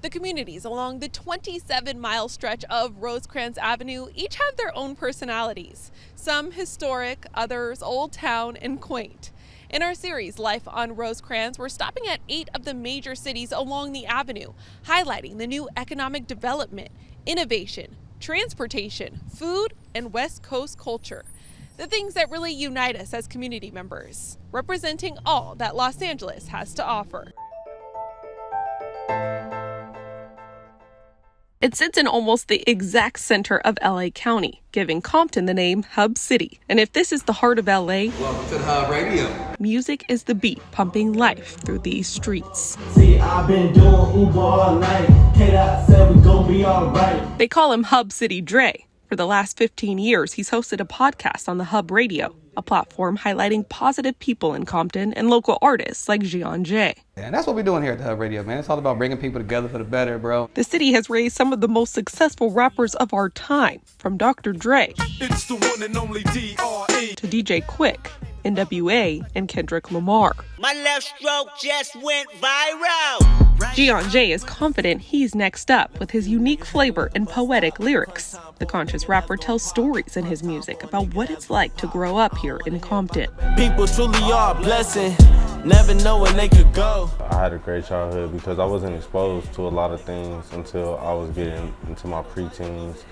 The communities along the 27-mile stretch of Rosecrans Avenue each have their own personalities. Some historic, others old town and quaint. In our series, Life on Rosecrans, we're stopping at 8 of the major cities along the avenue, highlighting the new economic development, innovation, transportation, food, and West Coast culture. The things that really unite us as community members, representing all that Los Angeles has to offer. It sits in almost the exact center of LA County, giving Compton the name Hub City. And if this is the heart of LA, welcome to the Hub Radio. Music is the beat pumping life through these streets. See, I've been doing Uber all night. K-Dot said we gon' be all right. They call him Hub City Dre. For the last 15 years, he's hosted a podcast on the Hub Radio, a platform highlighting positive people in Compton and local artists like J. And that's what we're doing here at the Hub Radio, man. It's all about bringing people together for the better, bro. The city has raised some of the most successful rappers of our time, from Dr. Dre it's the one and only D.R.E. to DJ Quick, NWA, and Kendrick Lamar. My left stroke just went viral. J is confident he's next up with his unique flavor and poetic lyrics. The conscious rapper tells stories in his music about what it's like to grow up here in Compton. People truly are a blessing, never know when they could go. I had a great childhood because I wasn't exposed to a lot of things until I was getting into my preteens.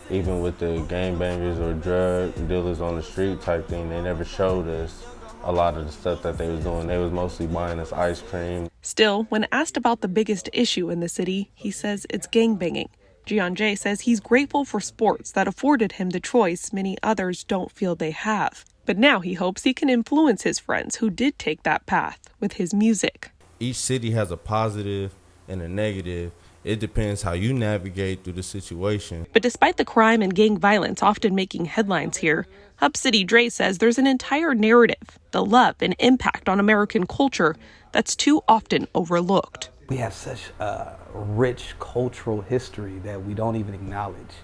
Even with the gangbangers or drug dealers on the street type thing, they never showed us a lot of the stuff that they was doing. They was mostly buying us ice cream. Still, when asked about the biggest issue in the city, he says it's gangbanging. J says he's grateful for sports that afforded him the choice many others don't feel they have. But now he hopes he can influence his friends who did take that path with his music. Each city has a positive and a negative. It depends how you navigate through the situation. But despite the crime and gang violence often making headlines here, Hub City Dre says there's an entire narrative, the love and impact on American culture that's too often overlooked. We have such a rich cultural history that we don't even acknowledge.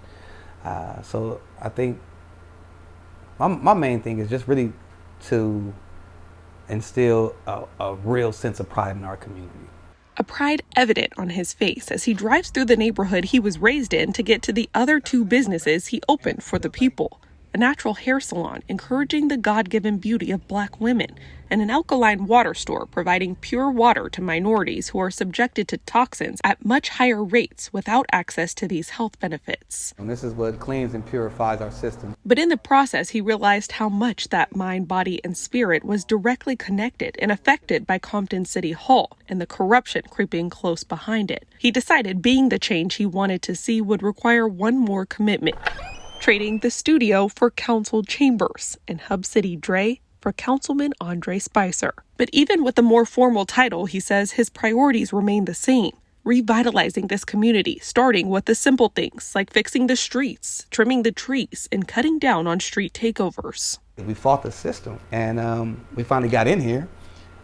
So I think my main thing is just really to instill a real sense of pride in our community. A pride evident on his face as he drives through the neighborhood he was raised in to get to the other 2 businesses he opened for the people. A natural hair salon encouraging the God-given beauty of Black women, and an alkaline water store providing pure water to minorities who are subjected to toxins at much higher rates without access to these health benefits. And this is what cleans and purifies our system. But in the process, he realized how much that mind, body, and spirit was directly connected and affected by Compton City Hall and the corruption creeping close behind it. He decided being the change he wanted to see would require one more commitment: trading the studio for council chambers and Hub City Dre for Councilman Andre Spicer. But even with the more formal title, he says his priorities remain the same: revitalizing this community, starting with the simple things like fixing the streets, trimming the trees, and cutting down on street takeovers. We fought the system, and we finally got in here,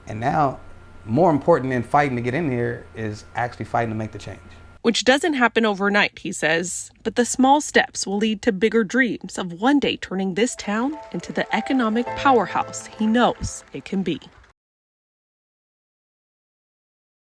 and now more important than fighting to get in here is actually fighting to make the change. Which doesn't happen overnight, he says, but the small steps will lead to bigger dreams of one day turning this town into the economic powerhouse he knows it can be.